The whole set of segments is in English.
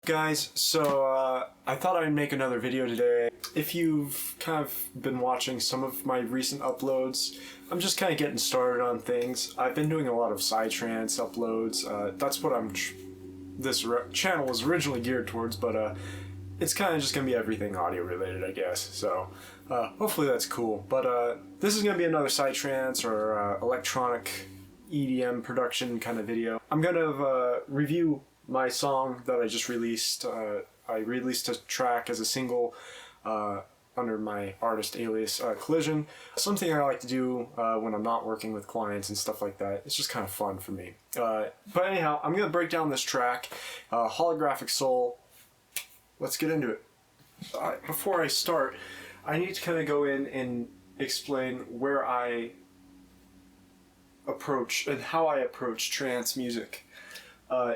Guys, so I thought I'd make another video today. If you've kind of been watching some of my recent uploads, I'm just kind of getting started on things. I've been doing a lot of Psytrance uploads. That's what this channel was originally geared towards, but it's kind of just going to be everything audio related, I guess. So hopefully that's cool. But this is going to be another Psytrance or electronic EDM production kind of video. I'm going to review my song that I just released. I released a track as a single under my artist alias Kolishin. Something I like to do when I'm not working with clients and stuff like that. It's just kind of fun for me. But anyhow, I'm going to break down this track, Holographic Soul. Let's get into it. Before I start, I need to kind of go in and explain where I approach and how I approach trance music.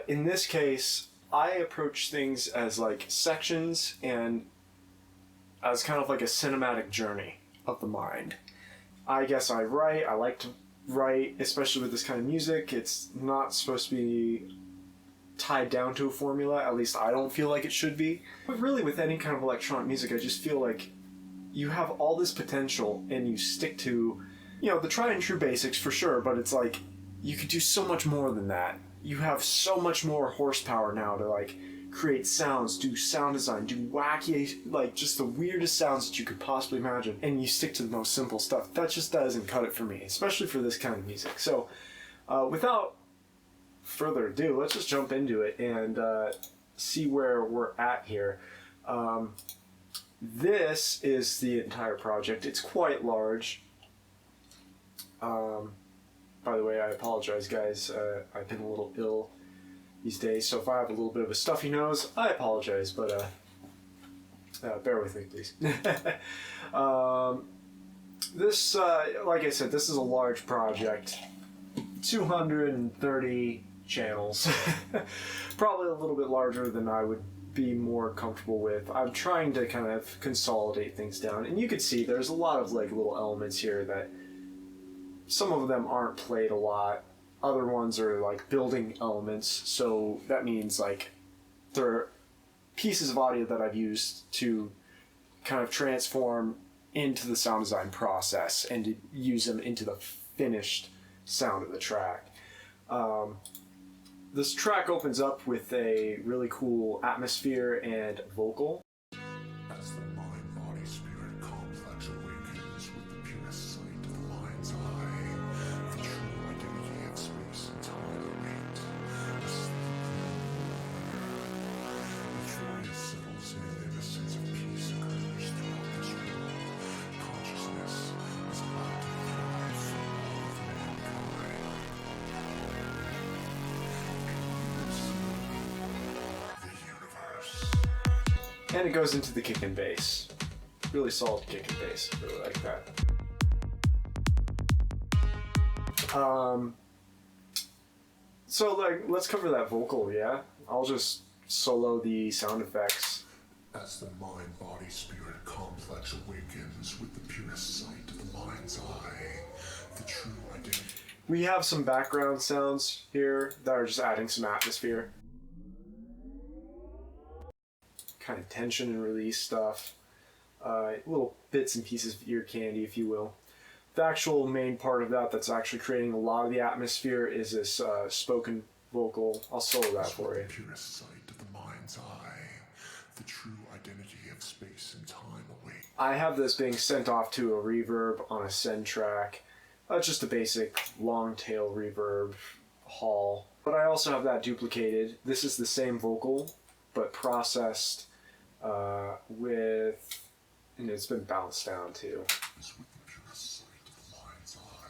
In this case, I approach things as like sections and as kind of like a cinematic journey of the mind. I guess I like to write, especially with this kind of music. It's not supposed to be tied down to a formula, at least I don't feel like it should be. But really with any kind of electronic music, I just feel like you have all this potential and you stick to, you know, the tried and true basics for sure, but it's like you could do so much more than that. You have so much more horsepower now to like create sounds, do sound design, do wacky, like just the weirdest sounds that you could possibly imagine, and you stick to the most simple stuff. That just doesn't cut it for me, especially for this kind of music. So without further ado, let's just jump into it and see where we're at here. This is the entire project. It's quite large. By the way, I apologize, guys. I've been a little ill these days, so if I have a little bit of a stuffy nose, I apologize, but bear with me, please. This, like I said, this is a large project. 230 channels. Probably a little bit larger than I would be more comfortable with. I'm trying to kind of consolidate things down, and you can see there's a lot of like little elements here that some of them aren't played a lot. Other ones are like building elements, so that means like there are pieces of audio that I've used to kind of transform into the sound design process and to use them into the finished sound of the track. This track opens up with a really cool atmosphere and vocal. As the mind, body, spirit complex awakens with the purest sight of the mind's eye, the true identity of space and time await. Euphoria settles in a sense of peace occurs throughout this world. Consciousness is allowed to thrive for all of mankind. And it goes into the kick and bass. Really solid kick and bass. Really like that. So like, let's cover that vocal, yeah? I'll just solo the sound effects. As the mind, body, spirit complex awakens with the purest sight of the mind's eye, the true identity. We have some background sounds here that are just adding some atmosphere. Kind of tension and release stuff. Little bits and pieces of ear candy, if you will. The actual main part of that that's actually creating a lot of the atmosphere is this spoken vocal. I'll solo that for you. Purest sight of the mind's eye, the true identity of space and time await. I have this being sent off to a reverb on a send track. Just a basic long tail reverb hall. But I also have that duplicated. This is the same vocal, but processed and it's been bounced down too.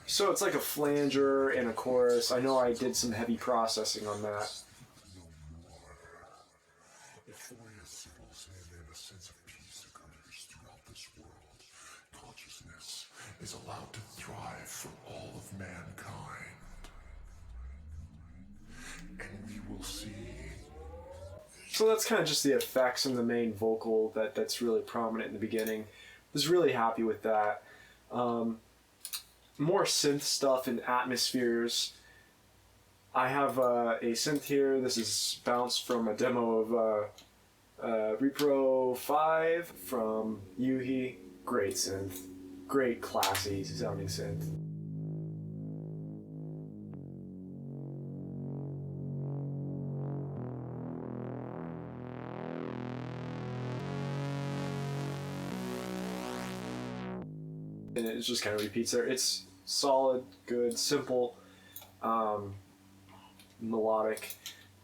So it's like a flanger and a chorus. I know I did some heavy processing on that. Euphoria settles in a sense of peace occurs throughout this world. Consciousness is allowed to thrive for all of mankind. And we will see. So that's kind of just the effects and the main vocal that's really prominent in the beginning. Was really happy with that. More synth stuff and atmospheres. I have a synth here. This is bounced from a demo of Repro 5 from Yuhi. Great synth. Great classy sounding synth. And it just kind of repeats there. It's solid, good, simple, melodic.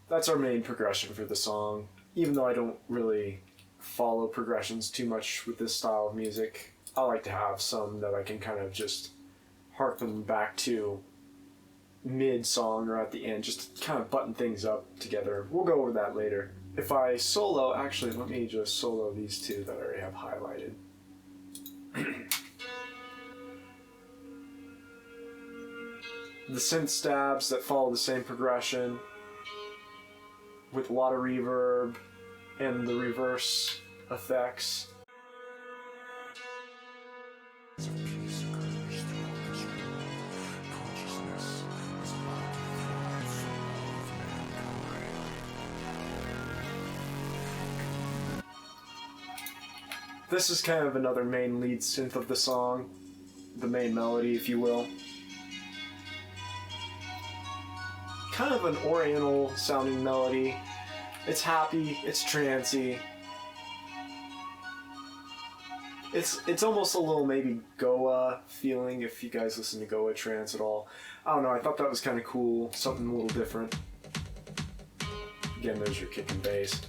That's our main progression for the song. Even though I don't really follow progressions too much with this style of music, I like to have some that I can kind of just harken back to mid-song or at the end, just to kind of button things up together. We'll go over that later. If I solo, actually, let me just solo these two that I already have highlighted. The synth stabs that follow the same progression with a lot of reverb and the reverse effects. This is kind of another main lead synth of the song, the main melody, if you will. Kind of an oriental sounding melody. It's happy, it's trancey. It's almost a little maybe Goa feeling, if you guys listen to Goa trance at all. I don't know, I thought that was kind of cool, something a little different. Again, there's your kick and bass.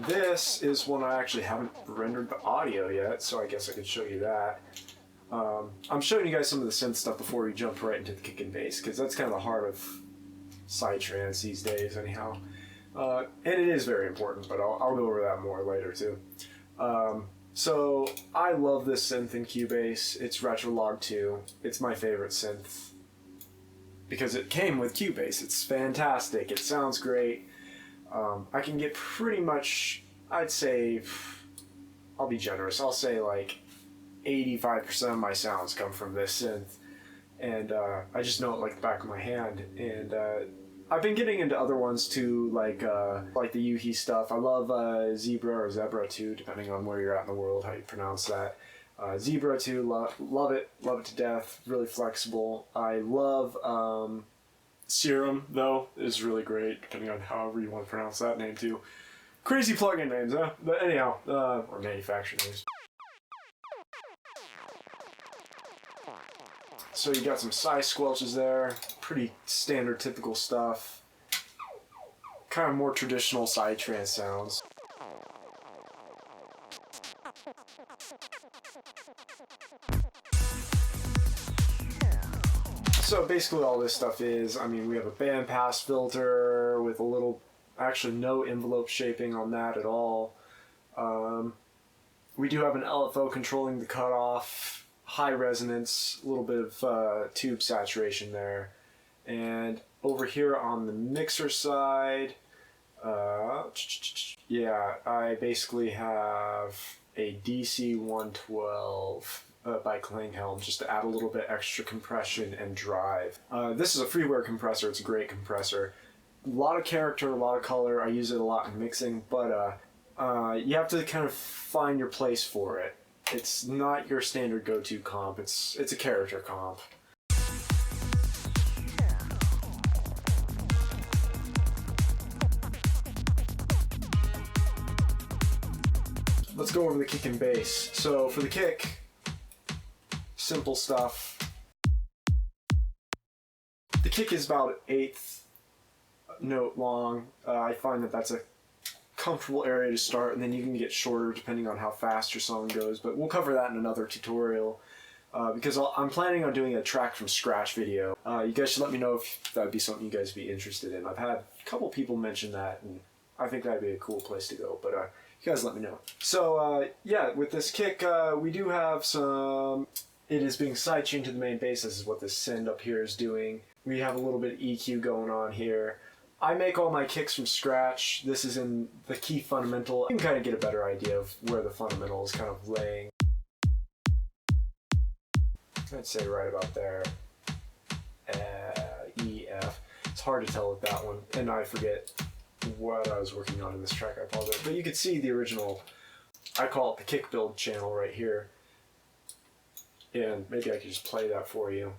This is one I actually haven't rendered the audio yet, so I guess I could show you that. I'm showing you guys some of the synth stuff before we jump right into the kick and bass, because that's kind of the heart of Psytrance these days anyhow. And it is very important, but I'll go over that more later too. So I love this synth in Cubase. It's Retrolog 2. It's my favorite synth because it came with Cubase. It's fantastic. It sounds great. I can get pretty much, I'd say, I'll be generous, I'll say like 85% of my sounds come from this synth, and I just know it like the back of my hand. And I've been getting into other ones too, like the Yuhi stuff. I love Zebra or Zebra 2, depending on where you're at in the world, how you pronounce that. Zebra 2, love it to death, really flexible. I love Serum, though, is really great, depending on however you want to pronounce that name, too. Crazy plugin names, huh? But anyhow, or manufacturer names. So you got some Psysquelches there, pretty standard, typical stuff. Kind of more traditional Psytrance sounds. So basically all this stuff is, I mean, we have a bandpass filter with a little, actually no envelope shaping on that at all. We do have an LFO controlling the cutoff, high resonance, a little bit of tube saturation there. And over here on the mixer side, yeah, I basically have a DC 112 by Klinghelm, just to add a little bit extra compression and drive. This is a freeware compressor. It's a great compressor. A lot of character, a lot of color. I use it a lot in mixing, but you have to kind of find your place for it. It's not your standard go-to comp. It's a character comp. Let's go over the kick and bass. So for the kick, simple stuff. The kick is about 1/8 note long. I find that that's a comfortable area to start, and then you can get shorter depending on how fast your song goes, but we'll cover that in another tutorial because I'm planning on doing a track from scratch video. You guys should let me know if that would be something you guys would be interested in. I've had a couple people mention that, and I think that'd be a cool place to go, but you guys let me know. So yeah, with this kick, we do have some. It is being sidechained to the main bass. This is what this send up here is doing. We have a little bit of EQ going on here. I make all my kicks from scratch. This is in the key fundamental. You can kind of get a better idea of where the fundamental is kind of laying. I'd say right about there. E, F. It's hard to tell with that one, and I forget what I was working on in this track, I apologize. But you can see the original, I call it the kick build channel right here. And maybe I could just play that for you.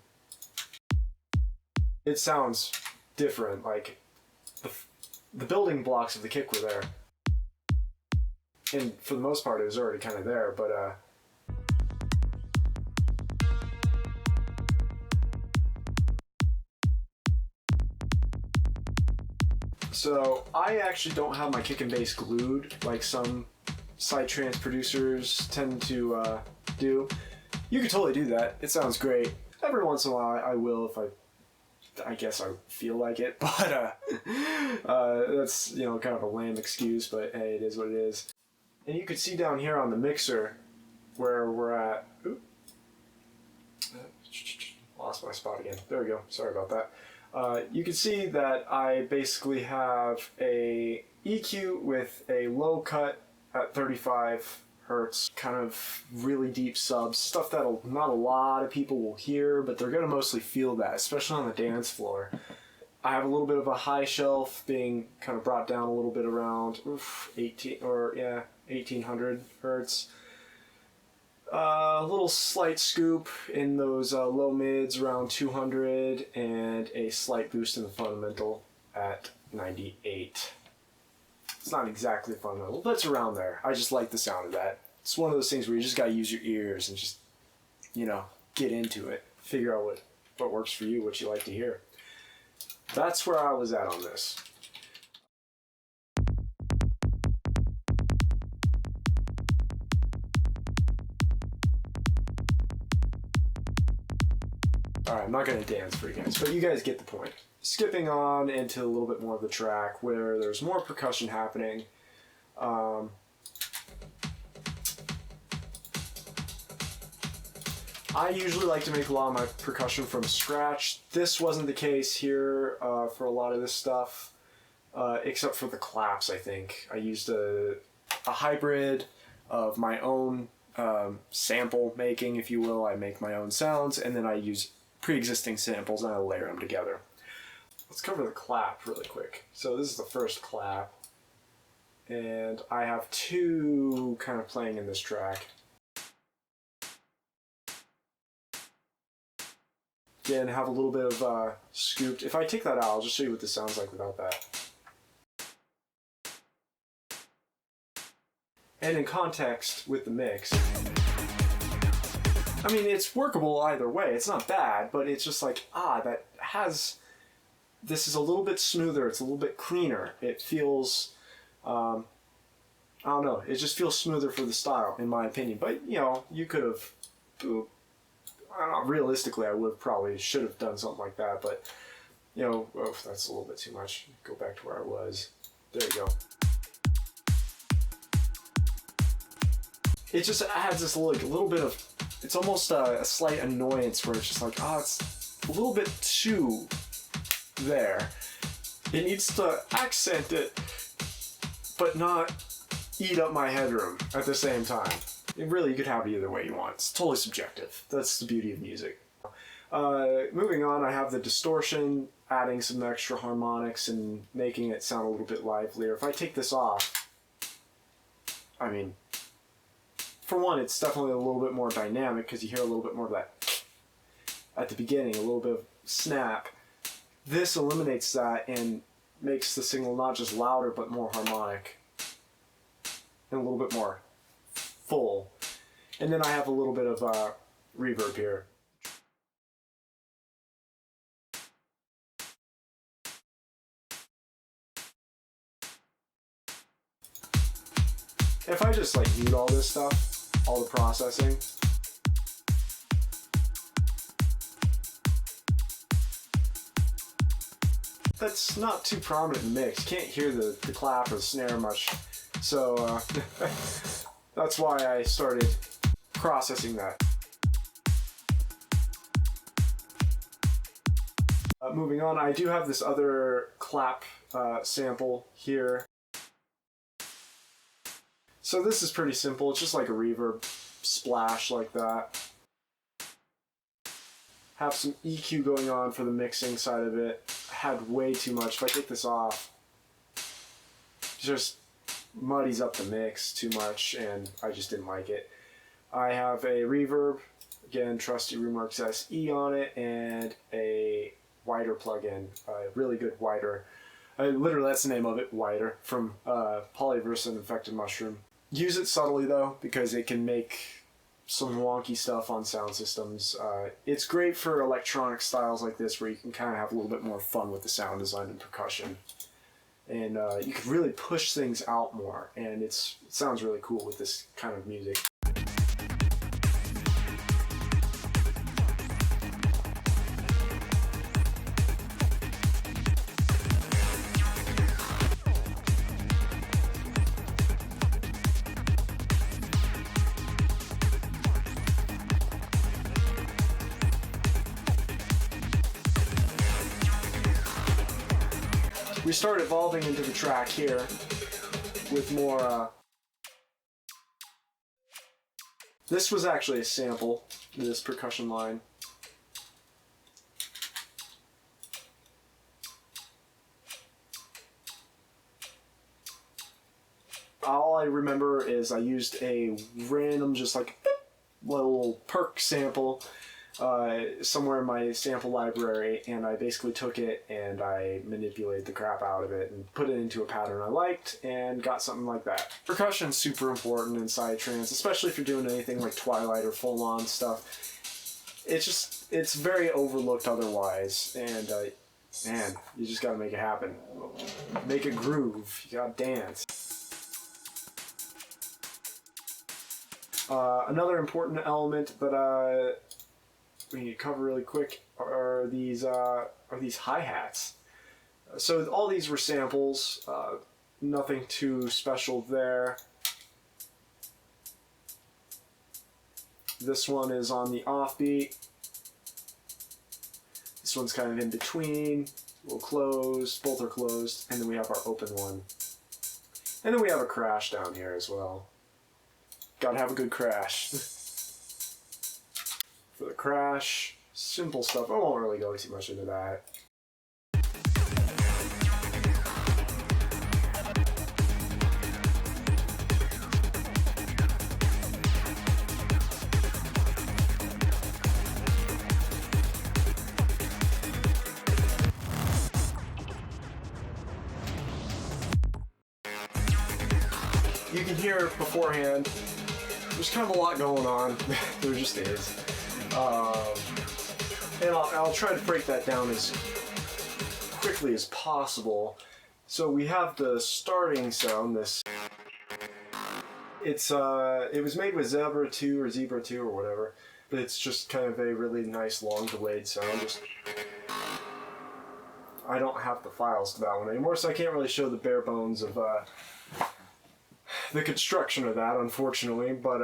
It sounds different, like the building blocks of the kick were there. And for the most part it was already kind of there, but so I actually don't have my kick and bass glued like some Psytrance producers tend to do. You could totally do that. It sounds great. Every once in a while I will if I guess I feel like it, but that's, you know, kind of a lame excuse, but hey, it is what it is. And you can see down here on the mixer where we're at. Oop. Lost my spot again. There we go. Sorry about that. You can see that I basically have a EQ with a low cut at 35 hertz, kind of really deep subs, stuff that not a lot of people will hear, but they're going to mostly feel that, especially on the dance floor. I have a little bit of a high shelf being kind of brought down a little bit around 1800 hertz. A little slight scoop in those low mids around 200, and a slight boost in the fundamental at 98. It's not exactly fundamental, but it's around there. I just like the sound of that. It's one of those things where you just gotta use your ears and just, you know, get into it. Figure out what works for you, what you like to hear. That's where I was at on this. Alright, I'm not going to dance for you guys, but you guys get the point. Skipping on into a little bit more of the track where there's more percussion happening. I usually like to make a lot of my percussion from scratch. This wasn't the case here for a lot of this stuff, except for the claps, I think. I used a hybrid of my own sample making, if you will. I make my own sounds, and then I use pre-existing samples and I layer them together. Let's cover the clap really quick. So this is the first clap, and I have two kind of playing in this track. Again, have a little bit of scooped. If I take that out, I'll just show you what this sounds like without that. And in context with the mix, I mean, it's workable either way. It's not bad, but it's just like, this is a little bit smoother. It's a little bit cleaner. It feels, I don't know. It just feels smoother for the style, in my opinion. But, you know, you could have, I don't know, realistically, I should have done something like that. But, you know, that's a little bit too much. Go back to where I was. There you go. It just adds this little bit of, it's almost a slight annoyance where it's just like, it's a little bit too there. It needs to accent it, but not eat up my headroom at the same time. You could have it either way you want. It's totally subjective. That's the beauty of music. Moving on, I have the distortion, adding some extra harmonics and making it sound a little bit livelier. If I take this off, I mean, for one, it's definitely a little bit more dynamic because you hear a little bit more of that at the beginning, a little bit of snap. This eliminates that and makes the signal not just louder but more harmonic and a little bit more full. And then I have a little bit of reverb here. If I just like mute all this stuff, all the processing, that's not too prominent in the mix. Can't hear the clap or the snare much, so that's why I started processing that. Moving on, I do have this other clap sample here. So this is pretty simple. It's just like a reverb splash like that. have some EQ going on for the mixing side of it. I had way too much. If I take this off, it just muddies up the mix too much, and I just didn't like it. I have a reverb, again, trusty Remarks SE on it, and a wider plugin, a really good wider. Literally, that's the name of it, wider, from Polyverse and Infected Mushroom. Use it subtly, though, because it can make some wonky stuff on sound systems. It's great for electronic styles like this, where you can kind of have a little bit more fun with the sound design and percussion. And you can really push things out more, and it sounds really cool with this kind of music. We start evolving into the track here with more. This was actually a sample, this percussion line. All I remember is I used a random, just like little perk sample somewhere in my sample library, and I basically took it and I manipulated the crap out of it and put it into a pattern I liked and got something like that. Percussion's super important in Psytrance, especially if you're doing anything like Twilight or full-on stuff. It's very overlooked otherwise, and man, you just gotta make it happen. Make a groove, you gotta dance. Another important element that we need to cover really quick are these hi-hats. So all these were samples, nothing too special there. This one is on the offbeat. This one's kind of in between, a little closed, both are closed, and then we have our open one. And then we have a crash down here as well. Gotta have a good crash. For the crash, simple stuff. I won't really go too much into that. You can hear beforehand, there's kind of a lot going on. There just is. And I'll try to break that down as quickly as possible. So we have the starting sound, this. It was made with Zebra 2 or Zebra 2 or whatever, but it's just kind of a really nice long delayed sound. I don't have the files to that one anymore, so I can't really show the bare bones of the construction of that, unfortunately, but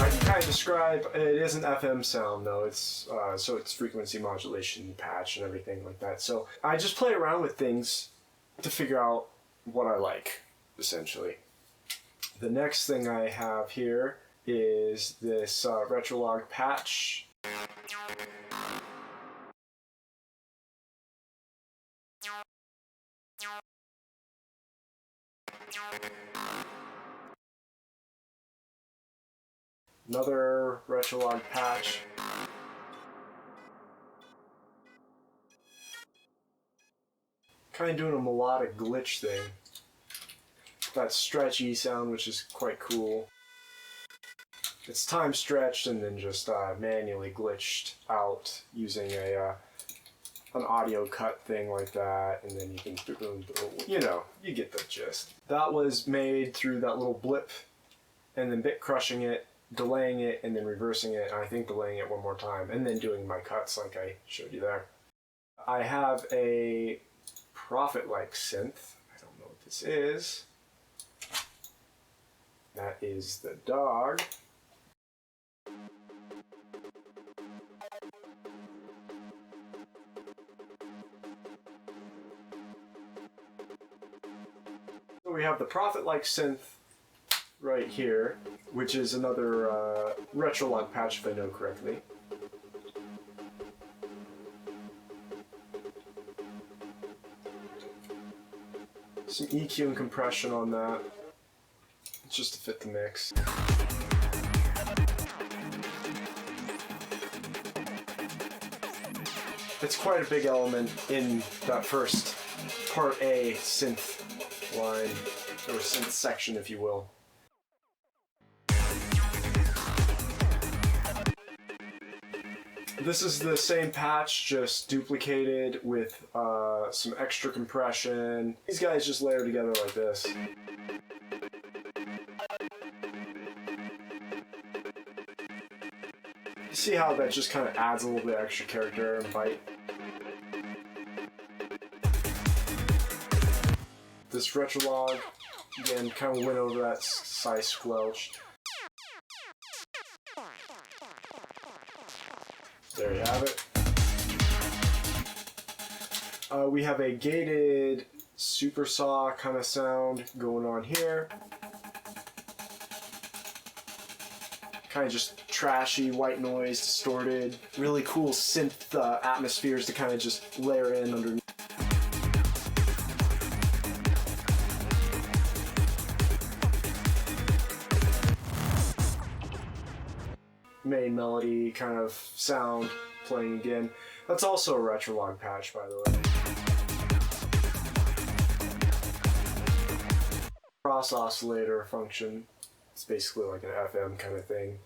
I can kind of describe, it is an FM sound though, so it's frequency modulation patch and everything like that. So I just play around with things to figure out what I like, essentially. The next thing I have here is this Retrolog patch. Another Retrolog patch. Kind of doing a melodic glitch thing. That stretchy sound, which is quite cool. It's time stretched and then just manually glitched out using an audio cut thing like that, and then you can, you know, you get the gist. That was made through that little blip, and then bit crushing it, delaying it, and then reversing it, and I think delaying it one more time, and then doing my cuts like I showed you there. I have a Prophet-like synth. I don't know what this is. That is the dog. So we have the Prophet-like synth right here. which is another retrolog patch if I know correctly. Some EQ and compression on that, just to fit the mix. It's quite a big element in that first Part A synth line, or synth section if you will. This is the same patch, just duplicated with some extra compression. These guys just layer together like this. You see how that just kind of adds a little bit extra character and bite? This retrolog, again, kind of went over that Psysquelch. There you have it. We have a gated super saw kind of sound going on here. Kind of just trashy, white noise, distorted. Really cool synth atmospheres to kind of just layer in underneath. Main melody kind of sound playing again. That's also a retrolog patch, by the way. Cross oscillator function. It's basically like an FM kind of thing.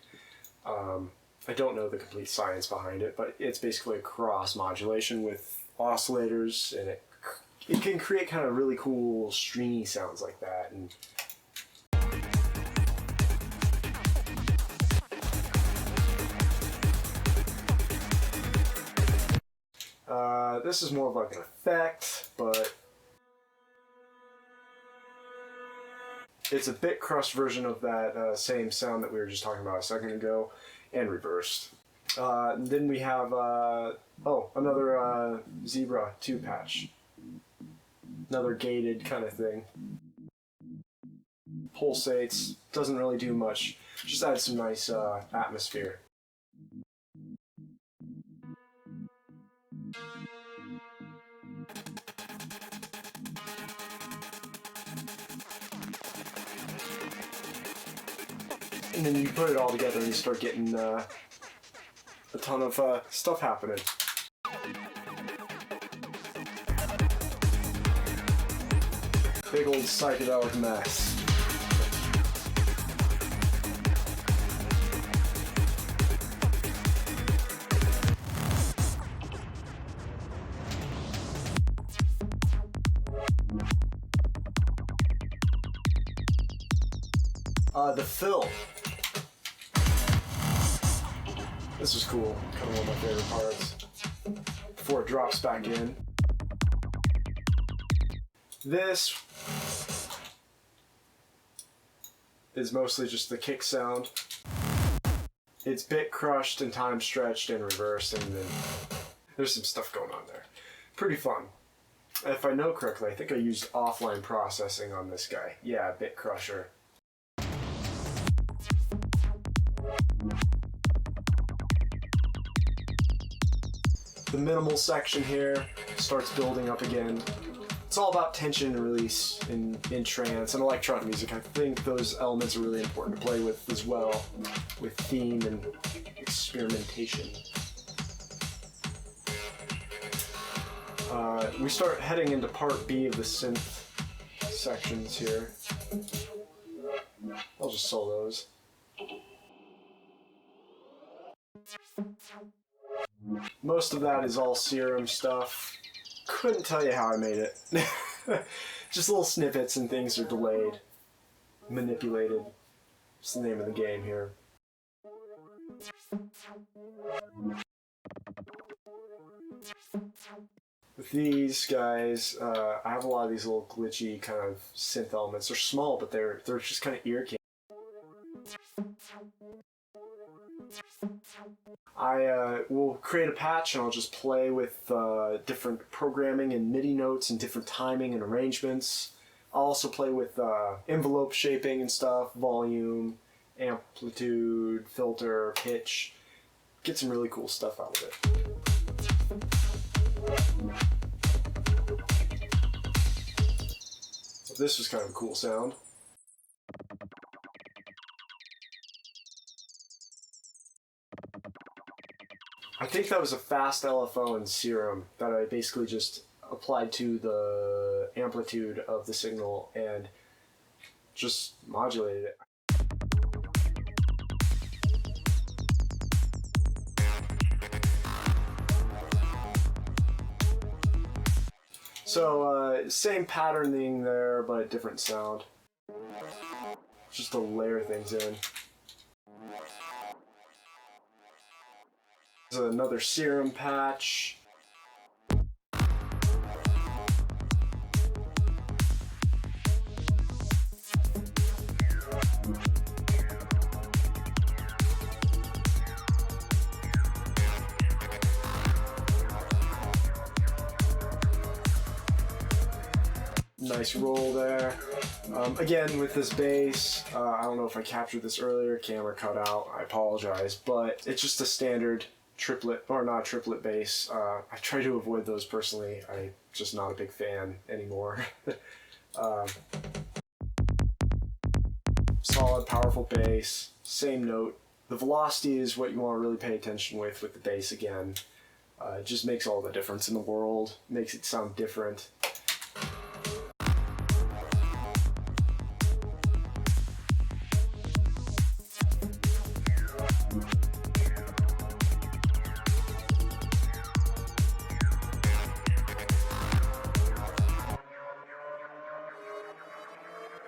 I don't know the complete science behind it, but it's basically a cross modulation with oscillators, and it can create kind of really cool stringy sounds like that. And this is more of like an effect, but it's a bit crushed version of that same sound that we were just talking about a second ago, and reversed. Then we have, another Zebra 2 patch. Another gated kind of thing. Pulsates, doesn't really do much, just adds some nice atmosphere. And then you put it all together and you start getting a ton of stuff happening. Big old psychedelic mess. The fill. This was cool, kind of one of my favorite parts. Before it drops back in. This is mostly just the kick sound. It's bit crushed and time stretched and reversed, and then there's some stuff going on there. Pretty fun. If I know correctly, I think I used offline processing on this guy. Yeah, bit crusher. The minimal section here starts building up again. It's all about tension and release in trance and electronic music. I think those elements are really important to play with as well, with theme and experimentation. We start heading into part B of the synth sections here. I'll just solos. Most of that is all serum stuff. Couldn't tell you how I made it. Just little snippets and things are delayed, manipulated. It's the name of the game here. With these guys, I have a lot of these little glitchy kind of synth elements. They're small, but they're just kind of ear candy. I will create a patch and I'll just play with different programming and MIDI notes and different timing and arrangements. I'll also play with envelope shaping and stuff, volume, amplitude, filter, pitch. Get some really cool stuff out of it. This was kind of a cool sound. I think that was a fast LFO and serum that I basically just applied to the amplitude of the signal and just modulated it. So, same patterning there, but a different sound. Just to layer things in. This is another serum patch. Nice roll there. Again, with this bass, I don't know if I captured this earlier, camera cut out, I apologize, but it's just a standard triplet, or not triplet bass. I try to avoid those personally, I'm just not a big fan anymore. Solid, powerful bass, same note. The velocity is what you want to really pay attention with the bass again. It just makes all the difference in the world, makes it sound different.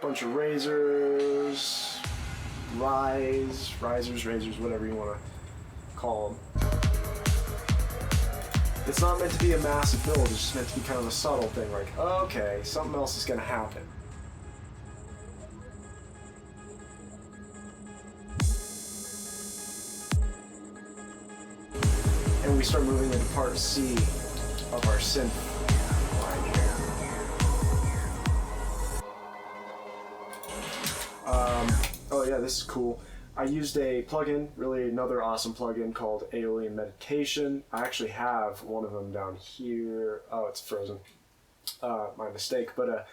Bunch of razors, risers, whatever you want to call them. It's not meant to be a massive build, it's just meant to be kind of a subtle thing, like, okay, something else is going to happen. And we start moving into part C of our synth line here. Oh yeah, this is cool. I used a plugin, really another awesome plugin called Aeolian Meditation. I actually have one of them down here. Oh, it's frozen. My mistake. But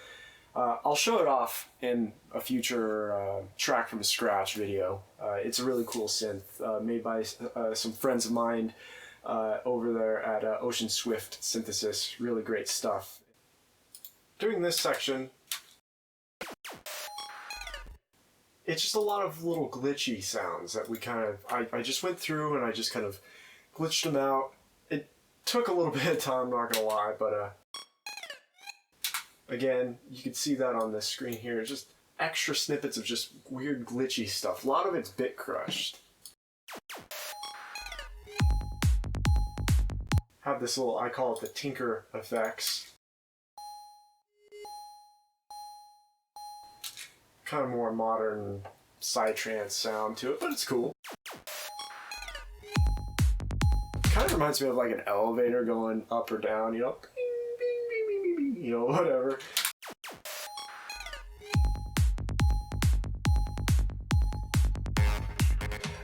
I'll show it off in a future track from scratch video. It's a really cool synth made by some friends of mine over there at Ocean Swift Synthesis. Really great stuff. Doing this section, it's just a lot of little glitchy sounds that we kind of, I just went through and I just kind of glitched them out. It took a little bit of time, not gonna lie, but again, you can see that on this screen here. Just extra snippets of just weird glitchy stuff. A lot of it's bit crushed. Have this little, I call it the Tinker effects. Kind of more modern Psytrance sound to it, but it's cool. Kind of reminds me of like an elevator going up or down, you know, you know, whatever.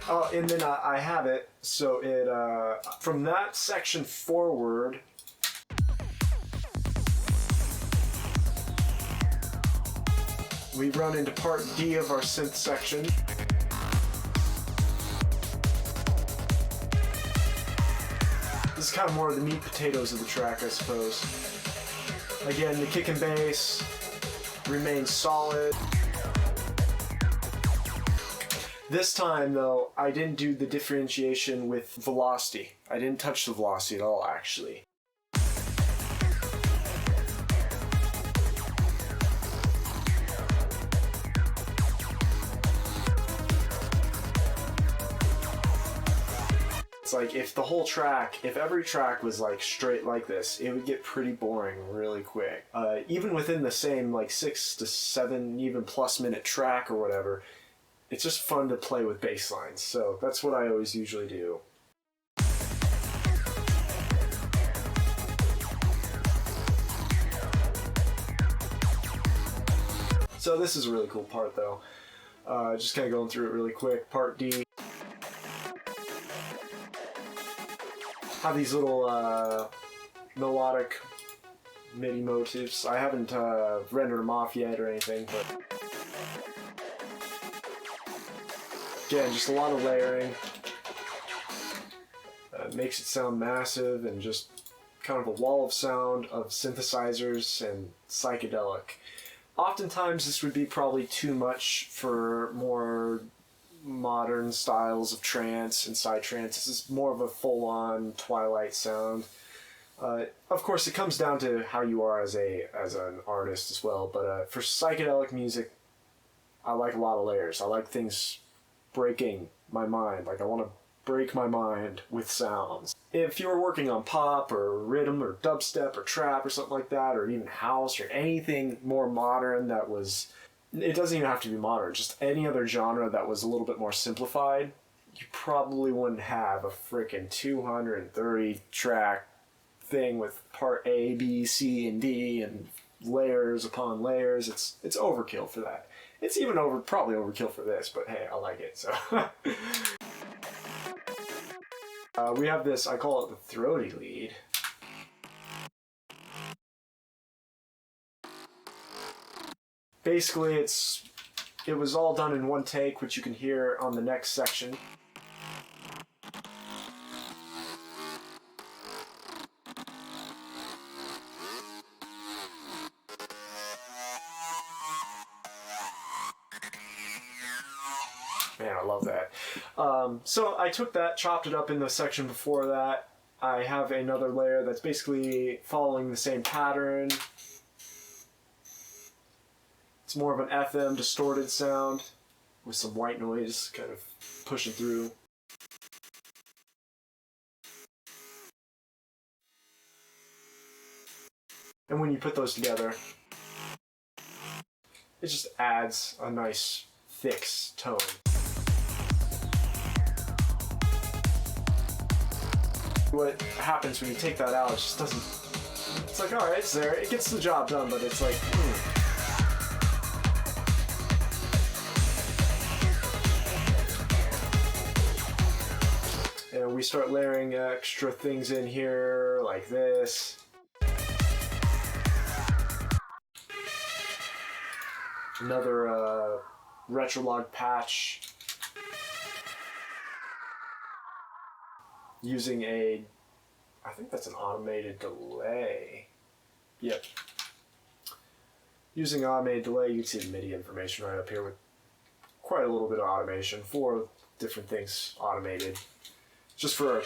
Oh, and then I have it, so it, from that section forward, we run into part D of our synth section. This is kind of more of the meat potatoes of the track, I suppose. Again, the kick and bass remains solid. This time, though, I didn't do the differentiation with velocity. I didn't touch the velocity at all, actually. It's like if the whole track, if every track was like straight like this, it would get pretty boring really quick. Even within the same like 6 to 7 even plus minute track or whatever, it's just fun to play with bass lines. So that's what I always usually do. So this is a really cool part though. Just kind of going through it really quick. Part D. Have these little melodic MIDI motifs. I haven't rendered them off yet or anything, but again, just a lot of layering. Makes it sound massive and just kind of a wall of sound of synthesizers and psychedelic. Oftentimes this would be probably too much for more modern styles of trance and psytrance. This is more of a full-on Twilight sound. Of course, it comes down to how you are as an artist as well, but for psychedelic music, I like a lot of layers. I like things breaking my mind. Like, I want to break my mind with sounds. If you were working on pop or rhythm or dubstep or trap or something like that, or even house or anything more modern that was, it doesn't even have to be modern, just any other genre that was a little bit more simplified, you probably wouldn't have a freaking 230 track thing with part A, B, C, and D and layers upon layers. It's overkill for that. It's even probably overkill for this, but hey, I like it, so. We have this, I call it the throaty lead. Basically, it was all done in one take, which you can hear on the next section. Man, I love that. So I took that, chopped it up in the section before that. I have another layer that's basically following the same pattern. It's more of an FM distorted sound with some white noise kind of pushing through. And when you put those together, it just adds a nice thick tone. What happens when you take that out, it just doesn't, it's like, alright, it's there, it gets the job done, but it's like, And we start layering extra things in here, like this. Another retrolog patch. Using I think that's an automated delay. Yep. Using automated delay, you can see the MIDI information right up here with quite a little bit of automation. 4 different things automated. Just for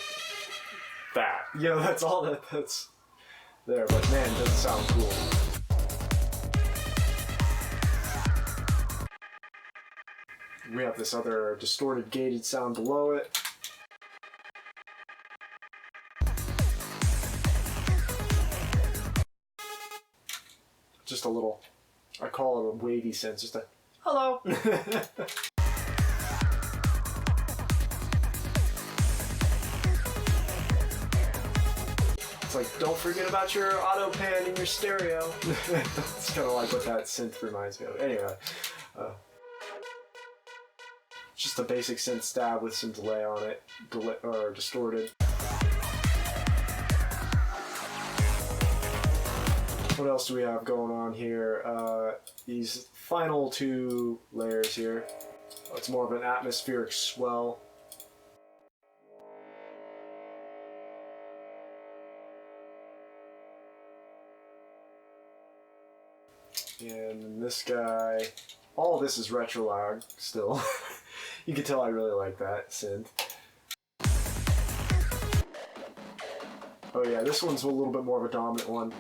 that. You know, that's all that's there, but man, it doesn't sound cool. We have this other distorted gated sound below it. Just a little, I call it a wavy sense, just a hello. It's like, don't forget about your auto pan in your stereo. It's kind of like what that synth reminds me of. Anyway, just a basic synth stab with some delay on it, or distorted. What else do we have going on here? These final 2 layers here. It's more of an atmospheric swell. And this guy, all of this is retrolog still. You can tell I really like that synth. Oh yeah, this one's a little bit more of a dominant one.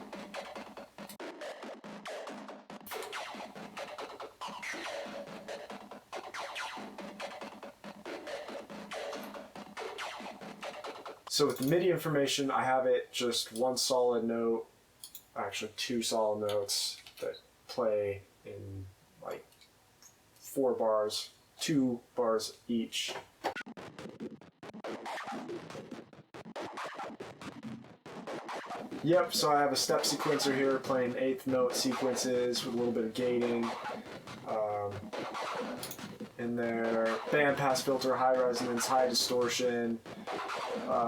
So with the MIDI information, I have it just one solid note, actually 2 solid notes that play in like 4 bars, 2 bars each. Yep, so I have a step sequencer here playing 8th note sequences with a little bit of gating. bandpass filter, high resonance, high distortion,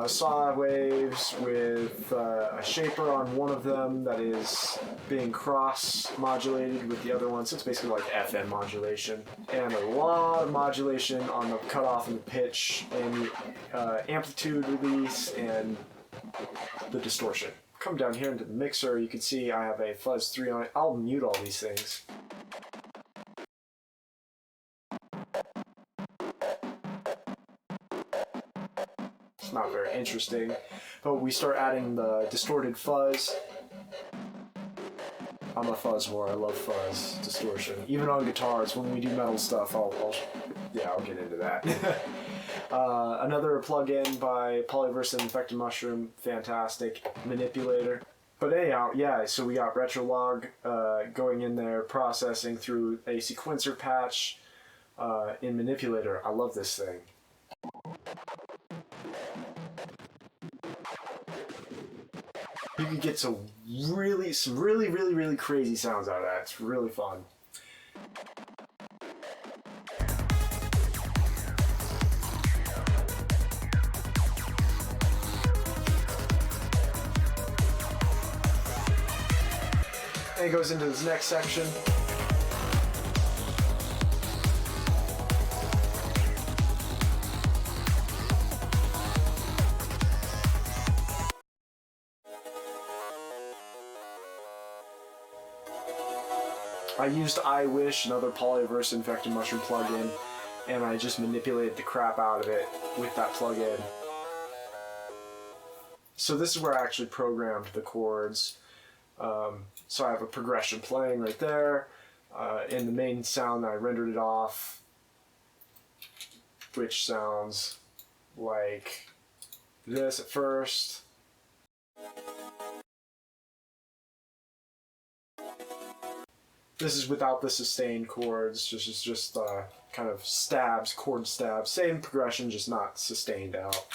saw waves with a shaper on one of them that is being cross-modulated with the other one, so it's basically like FM modulation, and a lot of modulation on the cutoff and the pitch, and the amplitude release, and the distortion. Come down here into the mixer, you can see I have a fuzz 3 on it. I'll mute all these things. It's not very interesting, but we start adding the distorted fuzz. I'm a fuzz whore. I love fuzz distortion. Even on guitars, when we do metal stuff, I'll get into that. Another plugin by Polyverse and Infected Mushroom, fantastic manipulator. But anyhow, yeah, so we got Retrolog going in there, processing through a sequencer patch in Manipulator. I love this thing. You can get some really crazy sounds out of that. It's really fun. And it goes into this next section. I used I Wish, another Polyverse Infected Mushroom plugin, and I just manipulated the crap out of it with that plugin. So this is where I actually programmed the chords. So I have a progression playing right there. In the main sound, I rendered it off, which sounds like this at first. This is without the sustained chords, just kind of stabs, chord stabs. Same progression, just not sustained out.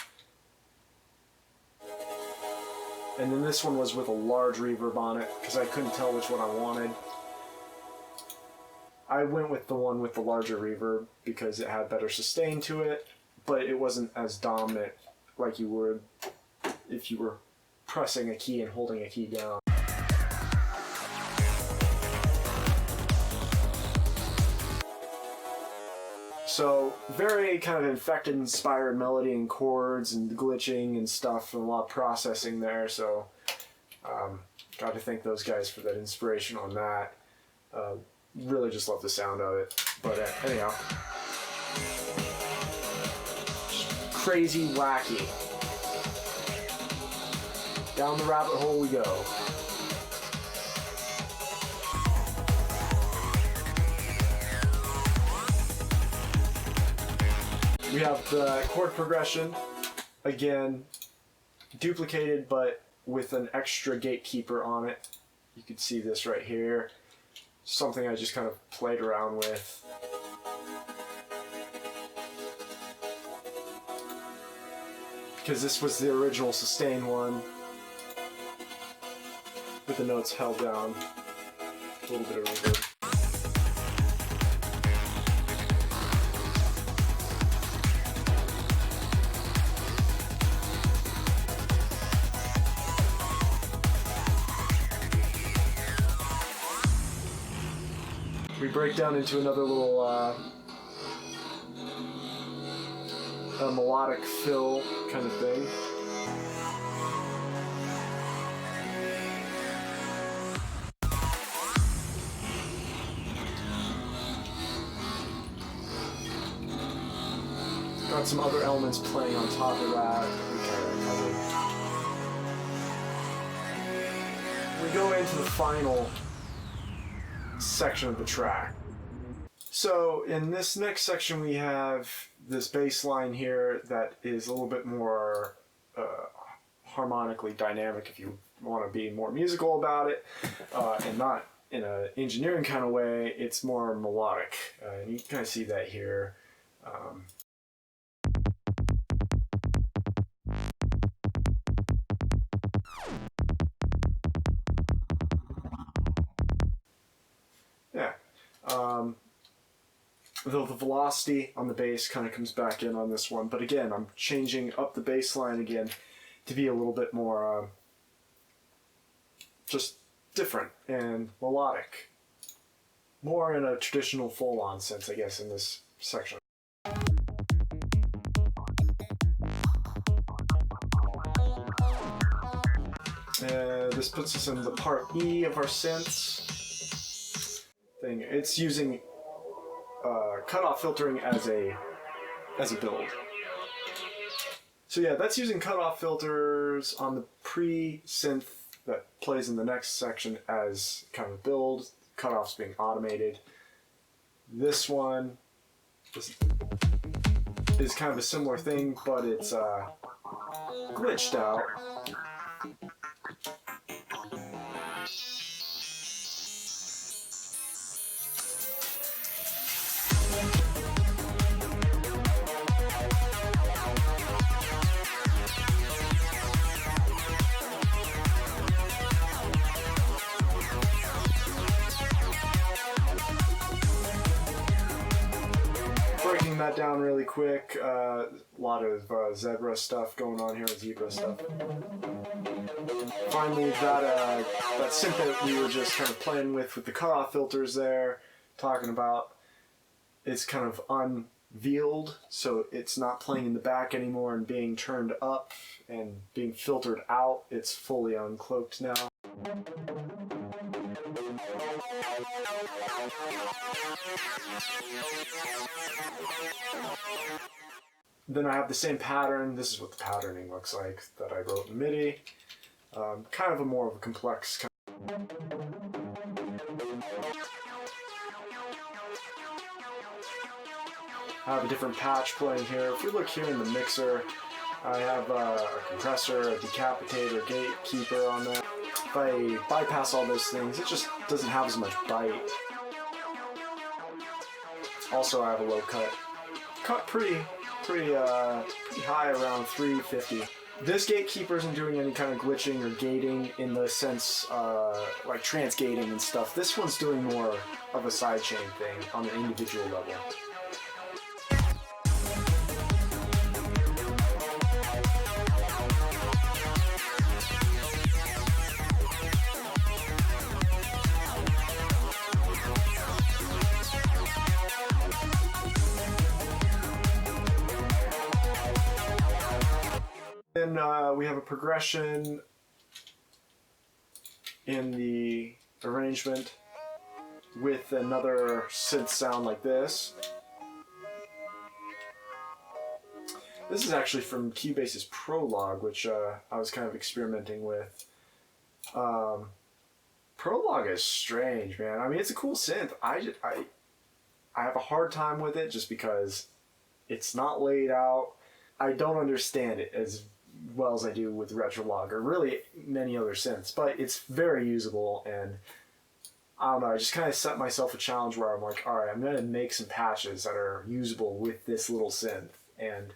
And then this one was with a large reverb on it, because I couldn't tell which one I wanted. I went with the one with the larger reverb, because it had better sustain to it, but it wasn't as dominant like you would if you were pressing a key and holding a key down. So, very kind of infected, inspired melody and chords and glitching and stuff, and a lot of processing there, so got to thank those guys for that inspiration on that. Really just love the sound of it. But anyhow, crazy, wacky. Down the rabbit hole we go. We have the chord progression, again, duplicated but with an extra gatekeeper on it. You can see this right here. Something I just kind of played around with. Because this was the original sustain one, with the notes held down, a little bit of reverb. We break down into another little a melodic fill kind of thing. Got some other elements playing on top of that. We go into the final section of the track. So in this next section we have this bass line here that is a little bit more harmonically dynamic, if you want to be more musical about it, and not in an engineering kind of way. It's more melodic, and you can kind of see that here. Though the velocity on the bass kind of comes back in on this one. But again, I'm changing up the bass line again to be a little bit more just different and melodic. More in a traditional full-on sense, I guess, in this section. This puts us in the part E of our synths thing. It's using cutoff filtering as a build. So yeah, that's using cutoff filters on the pre-synth that plays in the next section as kind of a build. Cutoffs being automated. This one is kind of a similar thing, but it's glitched out. Breaking that down really quick, a lot of zebra stuff going on here, zebra stuff. Finally, that synth that we were just kind of playing with the cutoff filters there, talking about, it's kind of unveiled, so it's not playing in the back anymore and being turned up and being filtered out. It's fully uncloaked now. Then I have the same pattern. This is what the patterning looks like that I wrote in MIDI. Kind of a more of a complex kind I have a different patch playing here. If we look here in the mixer, I have a compressor, a decapitator, gatekeeper on that. If I bypass all those things, it just doesn't have as much bite. Also, I have a low cut. Cut pretty high, around 350. This gatekeeper isn't doing any kind of glitching or gating in the sense like trance gating and stuff. This one's doing more of a sidechain thing on an individual level. Then we have a progression in the arrangement with another synth sound like this. This is actually from Cubase's Prologue, which I was kind of experimenting with. Prologue is strange, man. I mean, it's a cool synth. I have a hard time with it just because it's not laid out. I don't understand it as well as I do with Retrolog or really many other synths, but it's very usable, and I don't know, I just kind of set myself a challenge where I'm like, alright, I'm going to make some patches that are usable with this little synth, and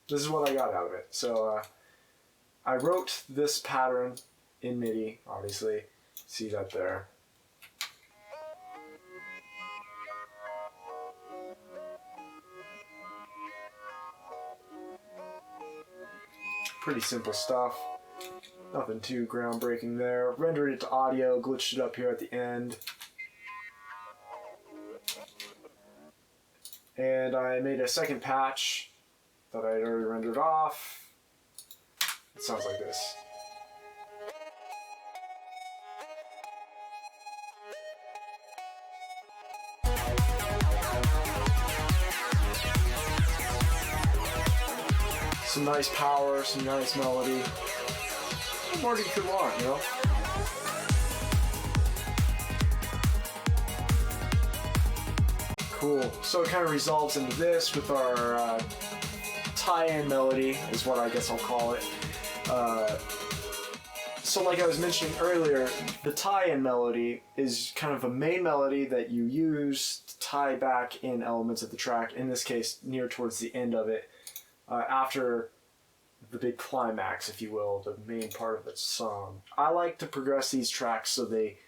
this is what I got out of it. So I wrote this pattern in MIDI, obviously, see that there. Pretty simple stuff. Nothing too groundbreaking there. Rendered it to audio, glitched it up here at the end. And I made a second patch that I had already rendered off. It sounds like this. Some nice power, some nice melody. What more do you could want, you know? Cool. So it kind of resolves into this with our tie-in melody, is what I guess I'll call it. So like I was mentioning earlier, the tie-in melody is kind of a main melody that you use to tie back in elements of the track, in this case near towards the end of it. After the big climax, if you will, the main part of the song. I like to progress these tracks so they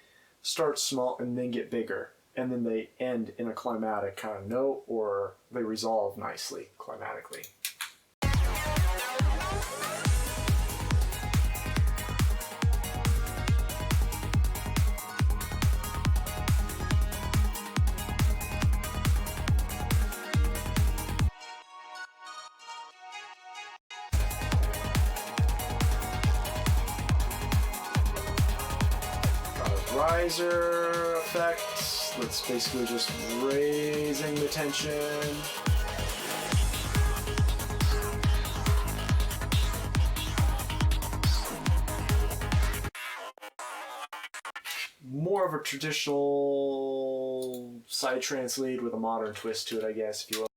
start small and then get bigger. and then they end in a climatic kind of note, or they resolve nicely climatically. Riser effect. That's basically just raising the tension. More of a traditional Psytrance lead with a modern twist to it, I guess, if you will.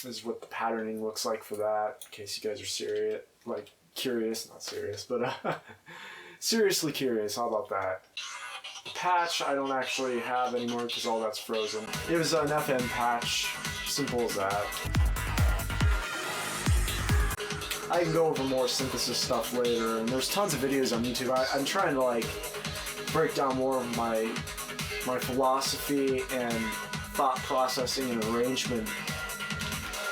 This is what the patterning looks like for that, in case you guys are serious, like curious, not serious, but seriously curious. How about that? The patch I don't actually have anymore because all that's frozen. It was an FM patch, simple as that. I can go over more synthesis stuff later, and there's tons of videos on YouTube. I'm trying to like break down more of my philosophy and thought processing and arrangement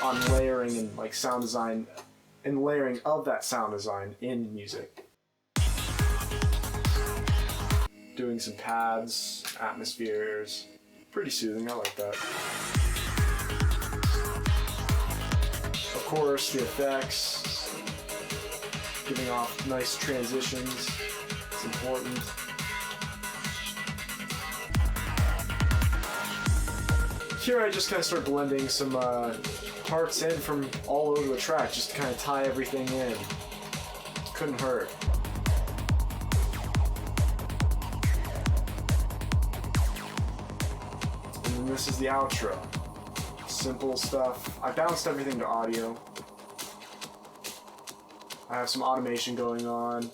on layering and like sound design and layering of that sound design in music. Doing some pads, atmospheres, pretty soothing, I like that. Of course, the effects, giving off nice transitions, it's important. Here I just kind of start blending some parts in from all over the track just to kind of tie everything in. Couldn't hurt. And then this is the outro. Simple stuff. I bounced everything to audio. I have some automation going on.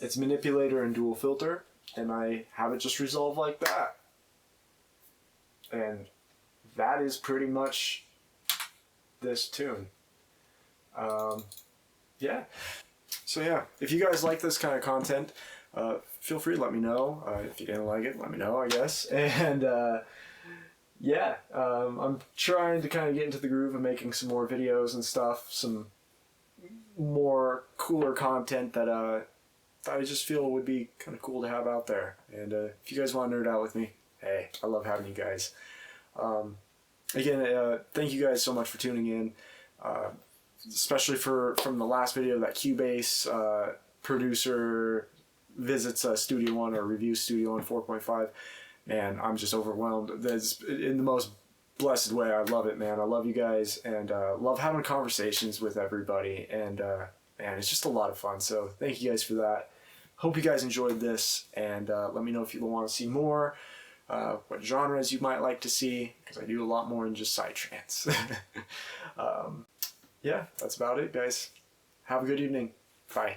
It's manipulator and dual filter, and I have it just resolve like that. And that is pretty much this tune. Yeah. So yeah, if you guys like this kind of content, feel free to let me know. If you didn't like it, let me know, I guess. And yeah, I'm trying to kind of get into the groove of making some more videos and stuff, some more cooler content that I just feel would be kind of cool to have out there. And if you guys want to nerd out with me, hey, I love having you guys. Again, thank you guys so much for tuning in, especially from the last video, that Cubase producer visits Studio One or reviews Studio One 4.5. Man, I'm just overwhelmed. That's in the most blessed way. I love it, man. I love you guys, and love having conversations with everybody, and man, it's just a lot of fun. So thank you guys for that. Hope you guys enjoyed this, and let me know if you want to see more. What genres you might like to see, because I do a lot more than just Psytrance. Yeah, that's about it, guys. Have a good evening. Bye.